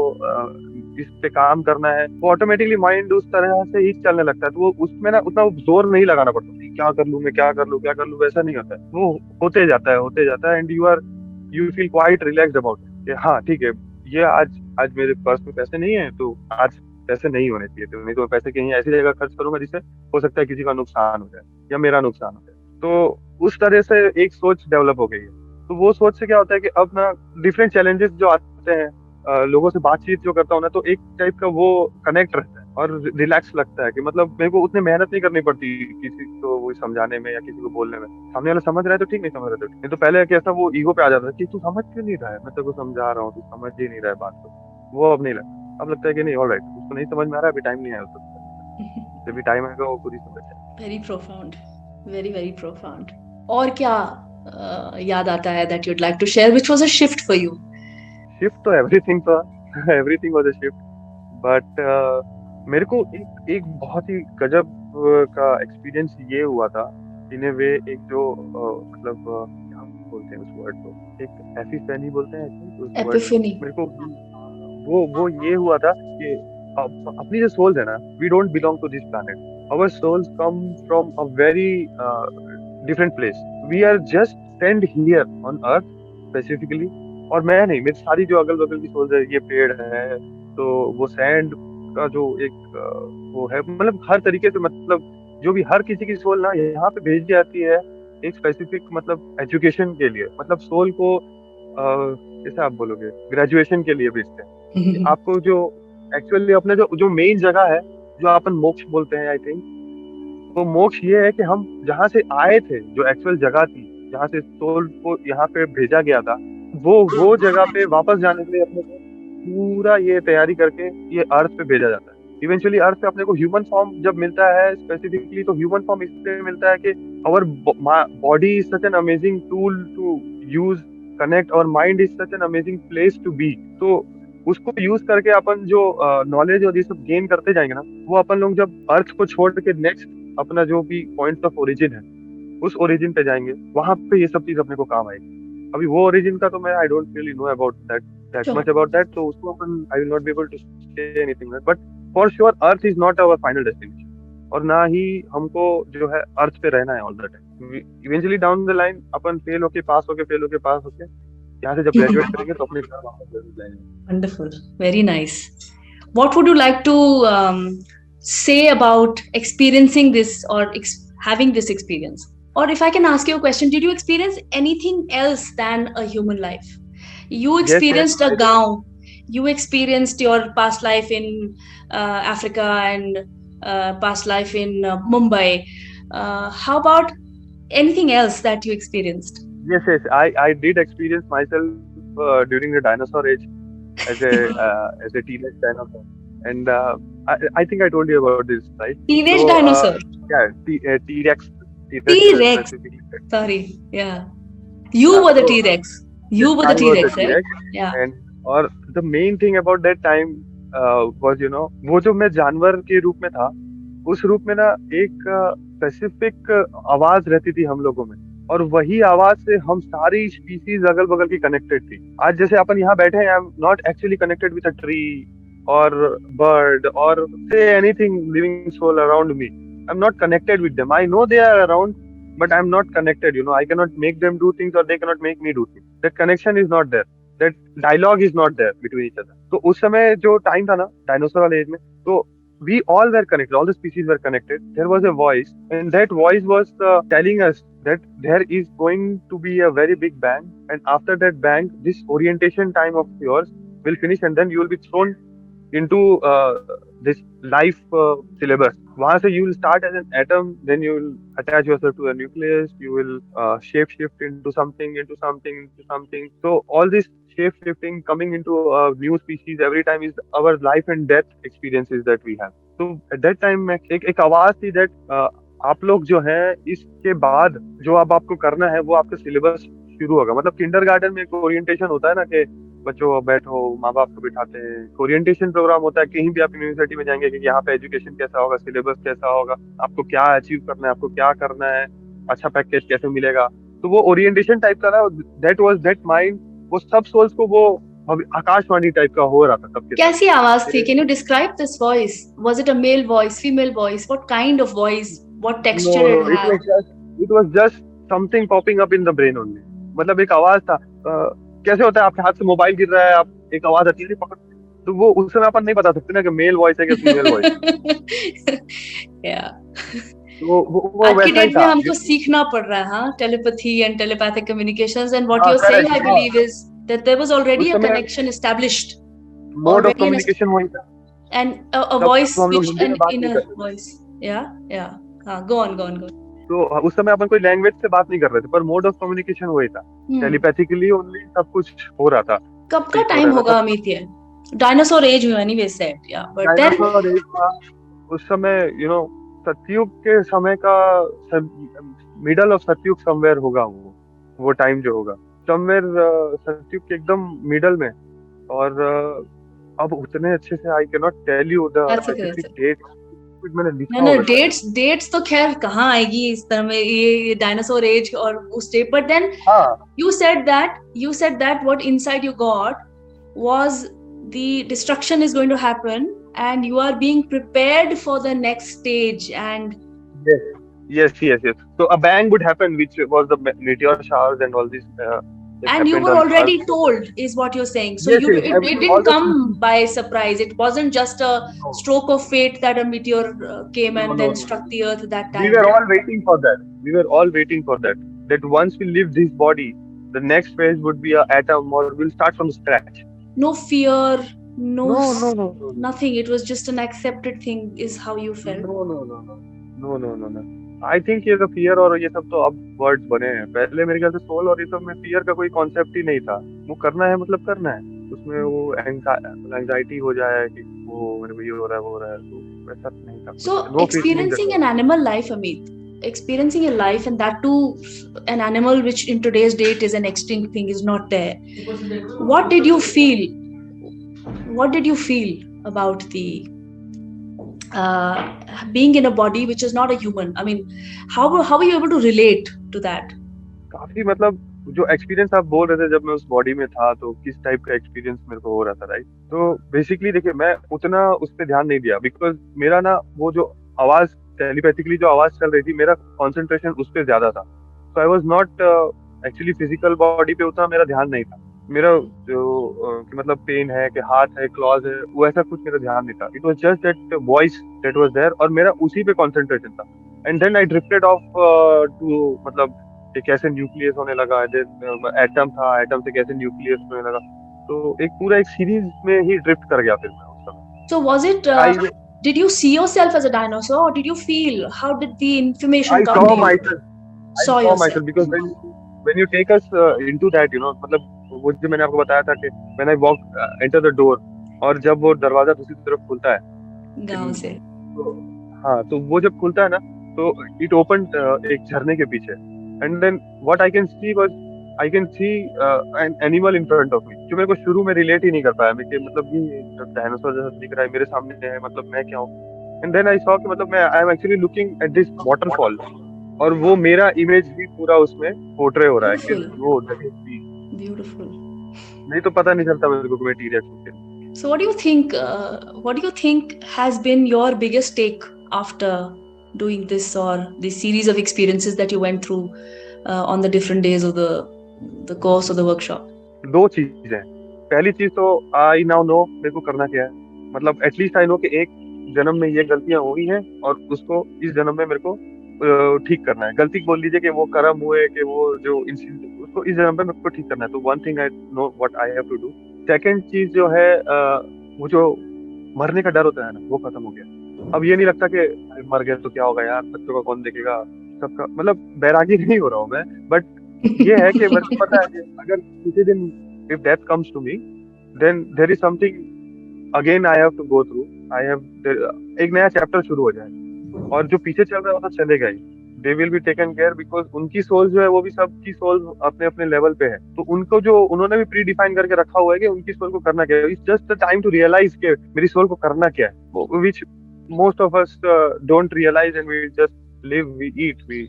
इस पे काम करना है। वो ऑटोमेटिकली माइंड उस तरह से ही चलने लगता है, तो वो उसमें ना उतना जोर नहीं लगाना पड़ता कि क्या कर लूं मैं, क्या कर लूं, क्या कर लूं, वैसा नहीं होता है। वो होते जाता है, and you feel quite relaxed about it. हाँ ठीक है, ये आज आज मेरे पर्स में पैसे नहीं है तो आज पैसे नहीं होने चाहिए थे, नहीं तो मैं पैसे कहीं ऐसी जगह खर्च करूंगा जिससे हो सकता है किसी का नुकसान हो जाए या मेरा नुकसान हो जाए। तो उस तरह से एक सोच डेवलप हो गई है। तो वो सोच से क्या होता है कि अब ना डिफरेंट चैलेंजेस जो आते हैं, लोगों से बातचीत जो करता हूँ ना, तो एक टाइप का वो कनेक्ट रहता है और रिलैक्स लगता है कि मतलब मेरे को उतनी मेहनत नहीं करनी पड़ती किसी को वो समझाने में या किसी को बोलने में। सामने वाला समझ रहा है तो ठीक, नहीं समझ रहा है तो ठीक। नहीं तो पहले कैसा वो ईगो पे आ जाता है कि तू समझ क्यों नहीं रहा है, मैं तेरे को समझा रहा हूँ, तू समझ ही नहीं रहा है बात को। वो अब नहीं लगता, अब लगता है कि नहीं, ऑल राइट, उसको नहीं समझ में आ रहा है, अभी टाइम नहीं है उसको, जब भी टाइम आएगा वो पूरी समझ जाए। Very profound. Very, very profound. और क्या याद आता है that you'd like to share, which was a shift for you? Shift तो एवरीथिंग था, everything was a shift. But मेरे को एक एक बहुत ही गजब का एक्सपीरियंस ये हुआ था, इन ए वे। एक जो मतलब क्या बोलते हैं उस वर्ड को, एक एपिफेनी बोलते हैं I think, उस वर्ड को। Epiphany. मेरे को वो ये हुआ था कि अपनी जो सोल्स है ना, we don't belong to this planet, our souls come from a very different place, we are just send here on earth specifically. और मैं नहीं, मेरी सारी जो अगल बगल की सोल्स है, ये पेड़ है, तो वो सैंड का जो एक वो है, मतलब हर तरीके से, मतलब जो भी हर किसी की सोल ना यहाँ पे भेज दी जाती है एक स्पेसिफिक मतलब एजुकेशन के लिए, मतलब सोल को जैसे आप बोलोगे ग्रेजुएशन के लिए भेजते हैं कि आपको जो एक्चुअली अपने जो जो मेन जगह है, जो अपन मोक्ष बोलते हैं आई थिंक, वो मोक्ष ये है कि हम जहाँ से आए थे, जो एक्चुअल जगह थी जहाँ से सोल को यहाँ पे भेजा गया था, वो जगह पे वापस जाने के लिए अपने को पूरा ये तैयारी करके ये अर्थ पे भेजा जाता है। इवेंचुअली अर्थ पे अपने को ह्यूमन फॉर्म जब मिलता है स्पेसिफिकली, तो ह्यूमन फॉर्म इसलिए मिलता है कि our body is such an amazing tool to use, connect, और mind is such an amazing place to be. तो उसको यूज करके अपन जो नॉलेज और ये सब गेन करते जाएंगे ना, वो अपन लोग जब अर्थ को छोड़ के नेक्स्ट अपना जो भी पॉइंट ऑफ ओरिजिन है, उस ओरिजिन पे जाएंगे, वहां पे ये सब चीज अपने को काम आएगी। अभी वो ओरिजिन का तो मैं I don't really know about that Sure. Much about that, तो उसको अपन I will not be able to say anything, but for sure earth is not our final destination, और ना ही हमको जो है अर्थ पे रहना है all the time. Eventually down the line upon fail होके पास होके, फेल होके पास होके, यहाँ से जब ग्रेजुएट करेंगे तो अपने घर वापस जरूर जाएंगे। Wonderful. Very nice. What would you like to say about experiencing this, or having this experience? Or if I can ask you a question, did you experience anything else than a human life? You Yes, yes, experienced a I did. gaon, you experienced your past life in Africa, and past life in Mumbai. How about anything else that you experienced? Yes, yes, I did experience myself during the dinosaur age as a teenage dinosaur, and I think I told you about this, right? Teenage So dinosaur. yeah, T-Rex, T-Rex T-Rex. specifically. Sorry. Yeah. You Yeah, were the so T-Rex. yes, You were I the was the T-Rex, right? T-Rex, Yeah. and और the main thing about that time was वो जो मैं जानवर के रूप में था, उस रूप में ना एक स्पेसिफिक आवाज रहती थी हम लोगों में, और वही आवाज से हम सारी स्पीसीज अगल बगल की कनेक्टेड थी। आज जैसे अपन यहाँ बैठे हैं, I am not actually connected with a tree और बर्ड और say anything living soul around me. I am not connected with them, I know they are around, but I am not connected, I cannot make them do things और they cannot make me do things. That connection is not there, that dialogue is not there between each other. तो उस समय जो time था ना, dinosaur वाले as में, तो we all were connected, all the species were connected. There was a voice, and that voice was telling us that there is going to be a very big bang, and after that bang, this orientation time of yours will finish, and then you will be thrown into this life syllabus. वहां से you will start as an atom, then you will attach yourself to a nucleus, you will shape shift into something, into something, into something. So all this shape shifting, coming into a new species every time is our life and death experiences that we have. So at that time में एक आवाज थी that आप लोग जो है इसके बाद जो अब आपको करना है वो आपका सिलेबस शुरू होगा। मतलब किंडरगार्टन में एक ओरिएंटेशन होता है ना कि बच्चों बैठो, माँ बाप को बिठाते हैं, ओरिएंटेशन प्रोग्राम होता है कहीं भी आप यूनिवर्सिटी में जाएंगे कि यहाँ पे एजुकेशन कैसा होगा, सिलेबस कैसा होगा, आपको क्या अचीव करना है, आपको क्या करना है, अच्छा पैकेज कैसे मिलेगा। तो वो ओरिएंटेशन टाइप का ना, दैट वाज दैट माइंड, वो सब सोल्स को वो आकाशवाणी टाइप का हो रहा था सबके साथ। कैसी आवाज थी? Can you describe this voice? Was it a male voice, female voice? What kind of voice? What no texture no, it had? It was just something popping up in the brain only. मतलब एक आवाज था, कैसे होता है आपके हाथ से मोबाइल गिर रहा है, आप एक आवाज आती है, "अरे पकड़", तो वो उस समय अपन नहीं बता सकते ना कि मेल वॉइस है कि फीमेल वॉइस है। या तो वो आज की वैसा ही डेट में था। हमको सीखना पड़ रहा है, हाँ, telepathy and telepathic communications, and what हाँ you are saying correct, I हाँ। Believe is that there was already उस अ समय connection established, mode of already an communication वही था। and a तब voice हम लोग which हिंदी में an बात नहीं inner करते थे। voice. Yeah. Go on. तो उस समय अपन कोई लैंग्वेज से बात नहीं कर रहे थे, पर मोड ऑफ कम्युनिकेशन वही था। टेलीपैथिकली ओनली सब कुछ हो रहा था, कब का स्पीक हो टाइम रहा था होगा सब। अमित? ये डायनासोर एज में एनीवे सेड, या बट देन डायनासोर एज था उस समय, सतयुग के समय का, मिडल ऑफ सतयुग समवेयर होगा वो टाइम जो होगा समवेयर सतयुग के एकदम मिडल में। और अब उतने अच्छे से I can not tell you the that's okay, specific that's okay. Date, कुछ मैंने लिखा No, होगा शायद। डेट्स तो खैर कहाँ आएगी इस तरह में, ये डायनासोर एज और उस डेट, बट देन हाँ you said that what inside you got was the destruction is going to happen and you are being prepared for the next stage, and yes. So a bang would happen, which was the meteor showers and all this that you happened were on Earth. already told is what you're saying, so Yes, it all didn't the come species. by surprise. It wasn't just a No, stroke of fate that a meteor came and then no. struck the earth that We time. were all waiting for that. We were all waiting for that. That once we leave this body, the next phase would be a atom, or we'll start from scratch. No fear, no No. nothing. It was just an accepted thing is how you felt. No. I think ये तो fear और ये सब तो अब words बने हैं। पहले मेरे ख्याल से सोल और ये सब में फियर का कोई कॉन्सेप्ट ही नहीं था। वो करना है मतलब करना है, उसमें वो एंजाइटी हो जाए कि वो मेरे को ये हो रहा है वो हो रहा है, तो वैसा नहीं था So कुछ। No feeling experiencing an animal life, Amit, experiencing a life, and that too an animal which in today's date is an extinct thing, is not there. What did you feel? What did you feel about the being in a body which is not a human? I mean, how are you able to relate to that? काफी मतलब जो experience आप बोल रहे थे जब मैं उस बॉडी में था, तो किस टाइप का एक्सपीरियंस मेरे को हो रहा था, राइट? तो बेसिकली देखिए, मैं उतना उस पर ध्यान नहीं दिया, बिकॉज मेरा ना वो जो आवाज टेलीपैथिकली जो आवाज चल रही थी, मेरा कॉन्सेंट्रेशन उस पर ज्यादा था। So I was not actually physical body पे उतना मेरा ध्यान नहीं था। मेरा जो कि मतलब पेन है कि हाथ है, क्लॉज है, वो ऐसा कुछ मेरा ध्यान नहीं था। It was just that voice that was there, और मेरा उसी पे कॉन्सेंट्रेशन था। And then I drifted off to, मतलब कि कैसे न्यूक्लियस होने लगा, एटम था, एटम से कैसे न्यूक्लियस होने लगा, तो एक पूरा एक सीरीज में ही ड्रिफ्ट कर गया फिर मैं उस समय। So was it? Did you see yourself as a dinosaur, or did you feel? How did the information I come saw to you? myself. I Saw saw yourself. myself because when you take us into that, मतलब वो जो मैंने आपको बताया था कि when I walk enter the door, और जब वो दरवाजा दूसरी तरफ खुलता है, गांव से. तो हाँ, तो वो जब खुलता है ना, तो इट ओपन एक झरने के पीछे, and then what I can see was I can see an animal in front of me, जो मेरे को शुरू में रिलेट ही नहीं कर पाया मैं कि मतलब ये डायनासोर जैसा दिख रहा है मेरे सामने है, मतलब मैं क्या हूँ। एंड देन आई सॉ कि मतलब मैं I am actually looking at this waterfall, और वो मेरा इमेज भी पूरा उसमें पोर्ट्रे हो रहा है कि ब्यूटीफुल, वो दैट इज मी। ब्यूटीफुल. नहीं तो पता नहीं चलता मेरे को कि मैं टी-रेक्स हूँ क्या। So what do you think? What do you think has been your biggest take after doing this or this series of experiences that you went through on the different days of the course of the workshop? दो चीजें हैं। पहली चीज तो I now no मेरे को करना क्या है, मतलब एटलीस्ट आई नो कि एक जन्म में ये गलतियां हुई हैं और उसको इस जन्म में मेरे को ठीक करना है। गलती बोल लीजिए कि वो कर्म हुए कि वो जो इंसिडेंट, उसको इस जन्म में मेरे को ठीक करना है। तो one thing I know what I have to do. Second चीज जो है वो जो मरने का डर होता है ना, वो खत्म हो गया। अब ये नहीं लगता कि अरे मर गए तो क्या होगा यार, बच्चों का कौन देखेगा, सबका मतलब बैरागी नहीं हो रहा हूँ मैं, बट ये है कि मेरे को पता है कि अगर किसी दिन if death comes to me, then there is something again I have to go through. I have एक नया चैप्टर शुरू हो जाए, और जो पीछे चल रहा है वो तो चलेगा ही। They will be taken care, because उनकी सोल जो है वो भी सबकी सोल अपने अपने लेवल पे है। तो उनको जो उन्होंने भी प्री डिफाइन करके रखा हुआ है कि उनकी सोल को करना क्या है। It's just the time to realise के मेरी सोल को करना क्या है, which most of us don't realise, and we just live, we eat, we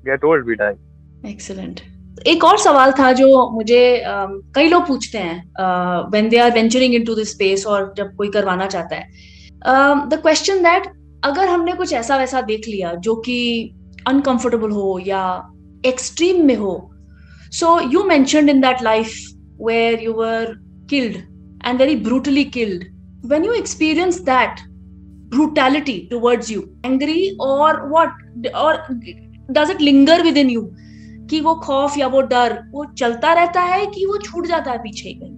get old, we die. Excellent. एक और सवाल था जो मुझे कई लोग पूछते हैं when they are venturing into this space, और जब कोई करवाना चाहता है, द क्वेश्चन दैट अगर हमने कुछ ऐसा वैसा देख लिया जो कि अनकंफर्टेबल हो या एक्सट्रीम में हो. So you mentioned in that life where you were killed and very brutally killed. When you experience that brutality towards you, angry or what, or does it linger within you, कि वो खौफ या वो डर वो चलता रहता है कि वो छूट जाता है पीछे ही कहीं?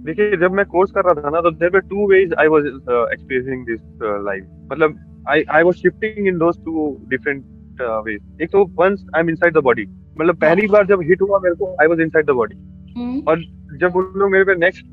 देखिए, जब मैं कोर्स कर रहा था ना, तो there were two ways I was experiencing this life. मतलब I was shifting in those two different ways. एक तो once I am inside the body, मतलब पहली बार जब हिट हुआ मेरे को, I was inside the body. और जब उन लोग मेरे पे नेक्स्ट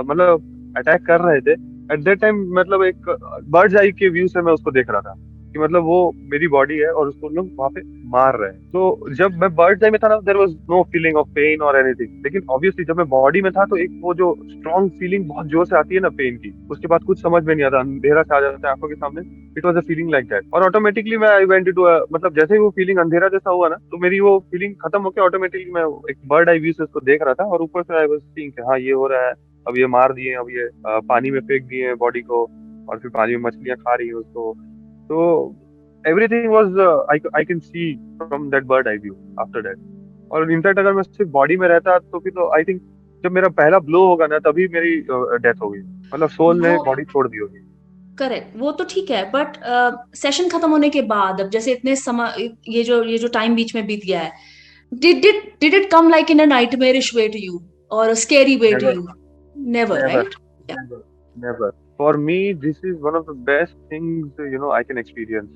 मतलब अटैक कर रहे थे, एट दैट टाइम मतलब एक बर्ड्स आई के व्यू से मैं उसको देख रहा था कि मतलब वो मेरी बॉडी है और उसको लोग वहां पे मार रहे हैं। तो जब मैं बर्ड्स आई में था ना, there was no feeling of pain और एनीथिंग। लेकिन ऑब्वियसली जब मैं बॉडी में था तो एक वो जो स्ट्रॉन्ग फीलिंग बहुत जोर से आती है ना पेन की, उसके बाद कुछ समझ में नहीं आता, अंधेरा सा आ जाता है आंखों के सामने। It was a feeling like that, और ऑटोमेटिकली मैं आई वेंट इनटू मतलब जैसे ही वो फीलिंग अंधेरा जैसा हुआ ना, तो मेरी वो फीलिंग खत्म होकर ऑटोमेटिकली मैं एक बर्ड आई व्यू से उसको देख रहा था, और ऊपर से आई वाज सीइंग कि हाँ ये हो रहा है, अब ये मार दिए, अब ये पानी में फेंक दिए बॉडी को, और फिर पानी में मछलियां खा रही है उसको। तो everything was I can C from that bird eye view after that. और इनफैक्ट अगर मैं सिर्फ बॉडी में रहता तो फिर तो आई थिंक जब मेरा पहला ब्लो होगा ना, तभी मेरी डेथ हो गई, मतलब सोल ने वो बॉडी छोड़ दी होगी। करेक्ट, वो तो ठीक है, बट सेशन खत्म होने के बाद अब जैसे इतने समय, ये जो टाइम बीच में बीत गया है, did it come like in a nightmarish way to you or a scary way to never, you? Never, never, right? Never, never. For me this is one of the best things I can experience.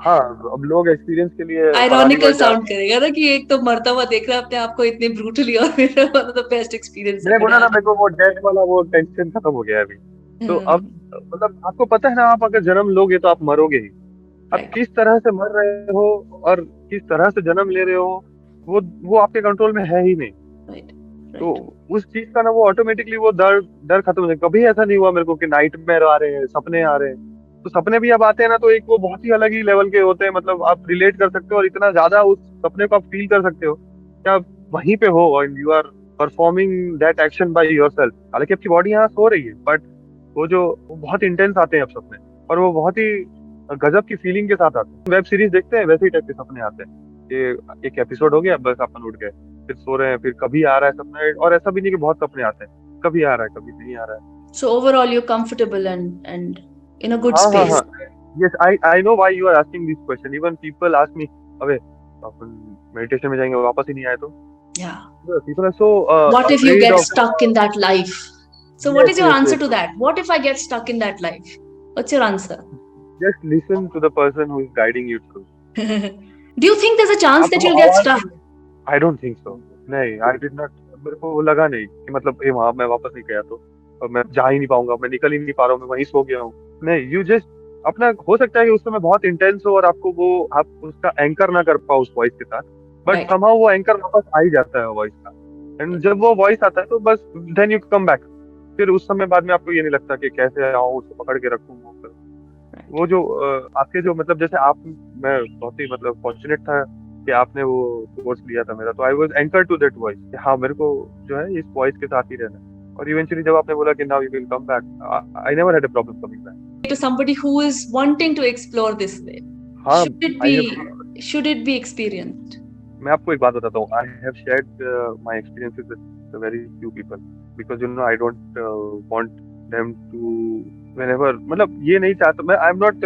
हाँ, अब लोग experience के लिए परानी ironical voice sound जाते हैं। करेगा ना कि एक तो मरता हुआ देख रहा है अपने आप को इतने ब्रूटली, और मेरा one of the best experience मैंने दैट बोला आई ना, हैड. मेरे को वो डेथ वाला वो टेंशन खत्म हो गया है अभी। तो अब मतलब आपको पता है ना, आप अगर जन्म लोगे तो आप मरोगे ही। आप राइट, किस तरह से मर रहे हो और किस तरह से जन्म ले रहे हो, वो आपके कंट्रोल में है ही नहीं। राइट, तो राइट. उस चीज का ना वो ऑटोमेटिकली वो डर डर खत्म हो जाए। कभी ऐसा नहीं हुआ मेरे को कि नाइटमेयर आ रहे हैं, सपने आ रहे हैं। तो सपने भी अब आते हैं ना, तो एक वो बहुत ही अलग ही लेवल के होते हैं, मतलब आप रिलेट कर सकते हो और इतना ज्यादा उस सपने को आप फील कर सकते हो कि आप वहीं पे हो और you are performing that action by yourself. हालांकि आपकी बॉडी यहाँ सो रही है, बट वो बहुत इंटेंस आते हैं अब सपने, और वो बहुत ही गजब की फीलिंग के साथ आते हैं। वेब सीरीज देखते हैं वैसे ही टाइप के सपने आते हैं कि एक एपिसोड हो गया बस अपन उठ गए, फिर सो रहे हैं, फिर कभी आ रहा है सपना। और ऐसा भी नहीं कि बहुत सपने आते हैं, कभी आ रहा है कभी नहीं आ रहा है। So overall you're comfortable and in a good हाँ हाँ space. हाँ, yes I know why you are asking this question. Even people ask me, अबे अपन मेडिटेशन में जाएंगे वापस ही नहीं आए तो। Yeah. People are so What if you afraid get off. stuck in that life? So what yes is your yes answer yes, to that? What if I get stuck in that life? What's your answer? Just listen to the person who is guiding you through. Do you think there's a chance आप that वो you'll get आवाज stuck? Soon, I don't think so. नहीं, I did not. मेरे को वो लगा नहीं कि मतलब वहां मैं वापस नहीं गया तो और मैं जा ही नहीं पाऊंगा, मैं निकल ही नहीं पा रहा हूँ, मैं वहीं सो गया हूँ। नहीं, यू जस्ट अपना, हो सकता है कि उस समय बहुत इंटेंस हो और आपको वो आप उसका एंकर ना कर पाओ उस वॉइस के साथ, बट Right. somehow वो एंकर वापस आ ही जाता है वॉइस का। एंड जब वो वॉइस आता है तो बस देन यू कम बैक। फिर उस समय बाद में आपको ये नहीं लगता कि कैसे आऊँ, उसको पकड़ के रखूँ, वो करूँ। Right. वो जो आपके जो मतलब जैसे आप, मैं बहुत ही मतलब फॉर्चुनेट था कि आपने वो कोर्स लिया था मेरा, तो I was anchor to that voice कि हाँ मेरे को जो है इस वॉइस के साथ ही रहना है। और इवेंचुअली जब आपने बोला कि now you will come back, I never had a problem coming back. To somebody who is wanting to explore this way, हाँ, should it I have, be should it be experienced? मैं आपको एक बात बताता हूँ, I have shared my experiences with very few people, because I don't want them to, whenever, मतलब ये नहीं चाहता मैं, I am not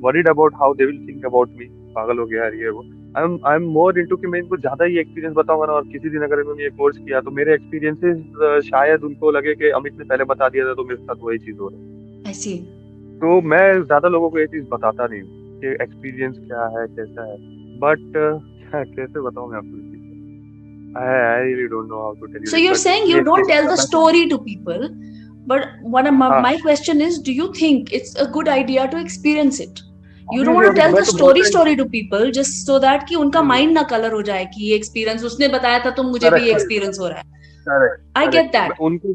worried about how they will think about me, पागल हो गया यार ये वो। आई एम मोर इनटू कि मैं इनको ज्यादा ही एक्सपीरियंस बताऊंगा ना, और किसी दिन अगर इन्होंने ये कोर्स किया तो मेरे एक्सपीरियंसेस शायद उनको लगे कि अमित ने पहले बता दिया था तो मेरे साथ वही चीज हो रही है। I see. तो मैं ज्यादा लोगों को ये चीज बताता नहीं हूँ कि एक्सपीरियंस क्या है कैसा है, बट कैसे बताऊं मैं आपको इस चीज़ को? I really don't know how to tell you So this, you're but saying you ये don't tell the करना चाहिए। story to people, but one of हाँ, my question is, do you think it's a good idea to experience it? You don't obviously want to obviously tell मैं the तो बहुत time, story to people just so that कि उनका नहीं नहीं, mind ना color हो जाए कि ये experience उसने बताया था तो मुझे भी ये करेक्ट experience हो रहा है. करेक्ट I get करेक्ट, मैं that, उनको,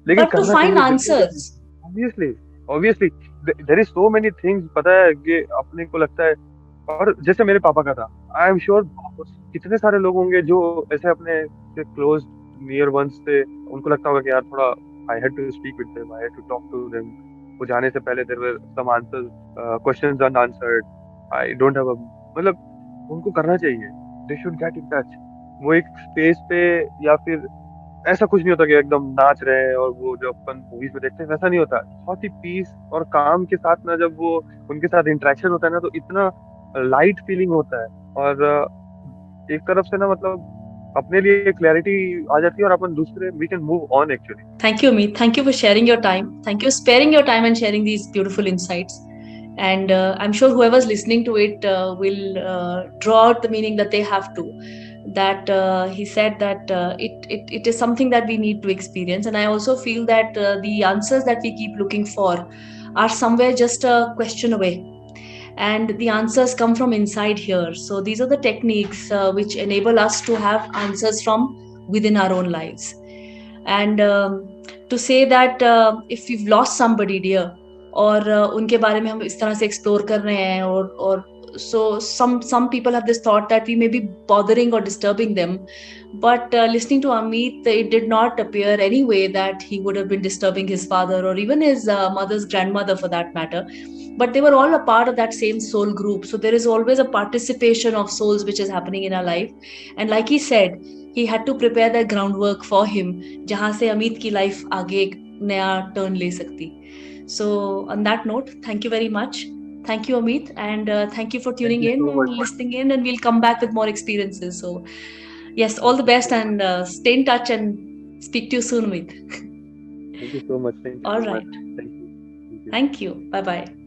लेकिन but to करना find चाहिए बिल्कुल। answers. Obviously obviously there is so many things, पता है कि अपने को लगता है। और जैसे मेरे पापा का था, आई एम श्योर कितने सारे लोग होंगे जो ऐसे अपने से क्लोज नियर वंस थे, उनको लगता होगा कि यार थोड़ा I had to speak with them, I had to talk to them. वो जाने से पहले there were some answers, questions unanswered, I don't have a, मतलब उनको करना चाहिए, they should get in touch. वो एक स्पेस पे, या फिर ऐसा कुछ नहीं होता कि एकदम नाच रहे हैं और वो जो अपन मूवीज में देखते हैं वैसा नहीं होता। बहुत ही पीस और काम के साथ ना, जब वो उनके साथ इंटरेक्शन होता है ना, तो इतना लाइट फीलिंग होता है। और एक तरफ से ना मतलब अपने लिए क्लैरिटी आ जाती है, और अपन दूसरे we can move on actually. Thank you, Meet. Thank you for sharing your time. Thank you for sparing your time and sharing these beautiful insights. And I'm sure whoever's listening to it will draw out the meaning that they have to. That he said that it is something that we need to experience. And I also feel that the answers that we keep looking for are somewhere just a question away. And the answers come from inside here. So these are the techniques which enable us to have answers from within our own lives. And to say that if we've lost somebody dear, और उनके बारे में हम इस तरह से explore कर रहे हैं, और so some people have this thought that we may be bothering or disturbing them, but listening to Ameet, it did not appear any way that he would have been disturbing his father or even his mother's grandmother for that matter. But they were all a part of that same soul group, so there is always a participation of souls which is happening in our life. And like he said, he had to prepare that groundwork for him, जहां से अमित की life आगे एक नया turn ले सकती. So on that note, thank you very much. Thank you, Ameet, and thank you for thank tuning you in, so much. listening in, and we'll come back with more experiences. So yes, all thank the you best, so much. and stay in touch and speak to you soon, Ameet. Thank you so much. Thank you All so much. right. Thank you. Thank you. Bye bye.